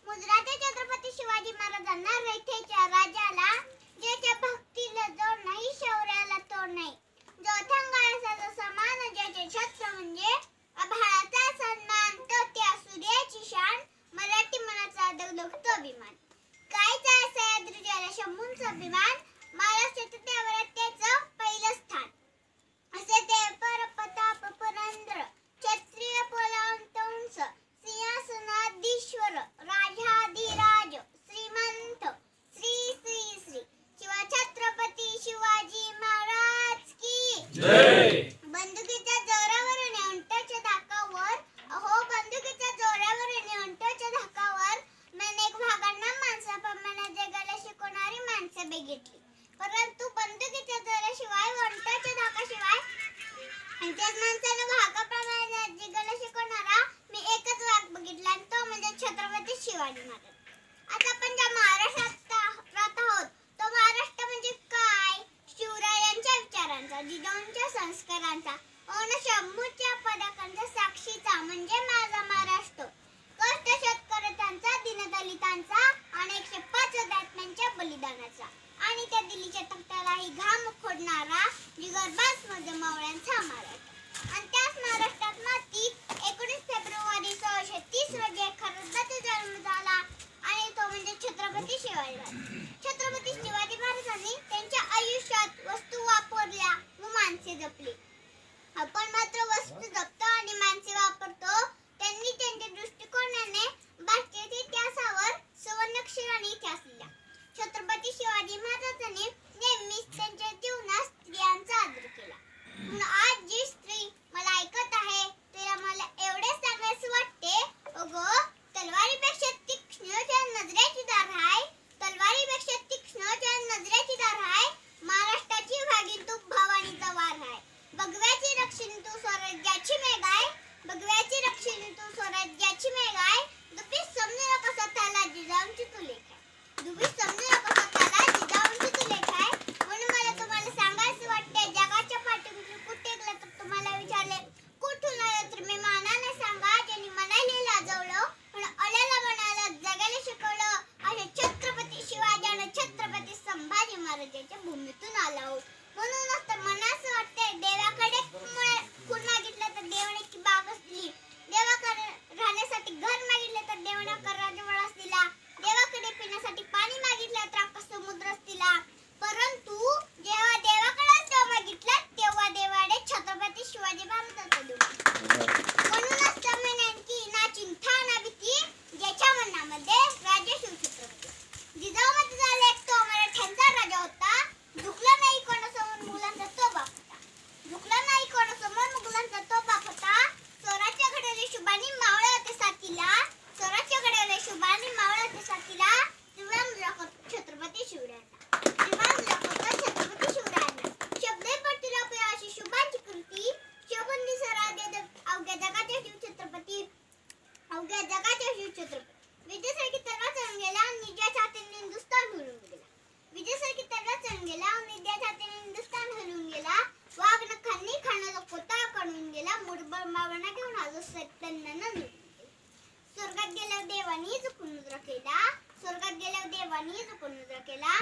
गुजराती छत्रपती शिवाजी महाराजांना रयतेच्या राजाला ज्याच्या भक्तीला जोड नाही, शौर्याला तोड नाही, जो अथांगाचा जो समान, ज्याचे छत्र म्हणजे आभाळाचा सन्मान, तो त्या सूर्याची शान, मराठी मनाचा दगदगतो अभिमान. गायचा सह्याद्री ज्याला शंभूंचा अभिमान, महाराष्ट्रात त्यावर त्याचं पहिलं स्थान. असे ते परप्रताप पुरंदर, क्षत्रिय कुलावंत उंच, सिंहासनाधीश्वर, राजाधिराज, श्रीमंत, श्री श्री श्री शिवछत्रपती शिवाजी महाराज की जय. बंदुकीच्या जोरावर आणि अंटाच्या धाकावर, अहो बंदुकीच्या जोरावर आणि अंटाच्या धाकावर, अनेक भागांना माणसाप्रमाणे जगायला शिकवणारी माणसं बघितली, परंतु बंदुकीच्या जोराशिवाय व अंटाच्या धाकाशिवाय आणि त्याच माणसानं भागाप्रमाणे जगायला शिकवणारा मी एकच वाघ बघितला, आणि तो म्हणजे छत्रपती शिवाजी महाराज. आता आपण ज्या महाराष्ट्रात राहत आहोत, तो महाराष्ट्र म्हणजे काय? शिवरायांच्या विचारांचा, जिजाऊंच्या संस्कारांचा, शंभूच्या पदकांचा साक्षीचा म्हणजे माझा महाराष्ट्र. कष्ट शेतकऱ्यांचा, दीनदलितांचा आणि 105 हुतात्म्यांच्या बलिदानाचा, आणि त्या दिल्लीच्या तख्तालाही घाम फोडणारा जिगरबाज मध्ये मावळ्यांचा महाराष्ट्र. आणि त्याच महाराष्ट्रात माती 19 फेब्रुवारी 1630 रोजी खरदाचा जन्म झाला, आणि तो म्हणजे छत्रपती शिवाजी महाराज. छत्रपती शिवाजी महाराजांनी त्यांच्या आयुष्यात वस्तू वापरल्या व माणसे जपली. आपण मात्र वस्तू जपतो आणि माणसे वापरतो. त्यांनी त्यांच्या दृष्टिकोनाने भारतीय इतिहासावर सुवर्णाक्षराने इतिहास लिहिला. छत्रपती शिवाजी महाराजांनी नेहमीच त्यांच्या जीवनात स्त्रियांचा आदर केला. म्हणून आज जी स्त्री मला ऐकत आहे, तिला मला एवढे सांगायचे वाटते, अगं तलवारीपेक्षा तीक्ष्ण ज्या नजरेची धार आहे, तलवारीपेक्षा तीक्ष्ण ज्या नजरेची धार आहे, महाराष्ट्राची भागी तू भवानीचा वार आहे. भगव्याची रक्षिणी तू स्वराज्याची मेघ आहे, भगव्याची रक्षिणी तू स्वराज्याची मेघ आहे. दुपी समजू नको स्वतःला, जिजाऊंची तू लेख आहे. दुपी समजू नको स्वतःला, जिजाऊंची तू लेख आहे. म्हणून मला तुम्हाला सांगायचं वाटते, जगाच्या पाठीशी कुठे गेलं तर तुम्हाला विचारले कुठून आलं तर मी मानाने सांगा, ज्यांनी मनाला लाजवलं पण आल्याला मनाला जगायला शिकवलं, असे छत्रपती शिवाजी आणि छत्रपती संभाजी महाराजांच्या भूमीतून आला आहोत. म्हणूनच तर मनास वाटते, देवाकडे खून मागितलं तर देवाने की बागच दिली, देवाकडे राहण्यासाठी घर मागितले तर देवाने राजवाडाच दिला, देवाकडे पिण्यासाठी पाणी मागितलं तर आकाश समुद्रच दिला. परंतु जेव्हा देवाकडे देव मागितला, तेव्हा देवाने छत्रपती शिवाजी महाराजांचा दिला. म्हणूनच तर म्हणेन की ना चिंता ना भीती, ज्याच्या मनामध्ये राजा शिवछत्रपती. जिजाऊमध्ये झाला एक तो मराठ्यांचा राजा होता, झुकला नाही कोणासमोर मुघलांचा तो बाप होता, झुकला नाही कोणासमोर मुघलांचा तो बाप होता. स्वराच्या घड्याला शुभानी मावळे होते साथीला, स्वराच्या घड्याला शुभानी मावळे होते साथीला, छत्रपती शिवरायांना, छत्रपती शिवरायांना. शब्दे पडतील अशी शुभाची कृती, शोभून सरा दे अवघ्या जगाच्या शिवछत्रपती, अवघ्या जगाच्या शिवछत्रपती. विजयासारखी तलवार चढून गेला, निजाच्या हाताने हिंदुस्थान हलवून गेला. विजयासारखी तलवार चढून गेला, निजाच्या हाताने हिंदुस्थान हलवून गेला. वाघ नखांनी खाण्याचा कोता काढून गेला, मुठभर मावळा घेऊन आजो सत्यानं निघून गेला. स्वर्गात गेल्यावर देवानी झुकून उजरा केला, स्वर्गात गेल्यावर देवानी झुकून उजरा केला.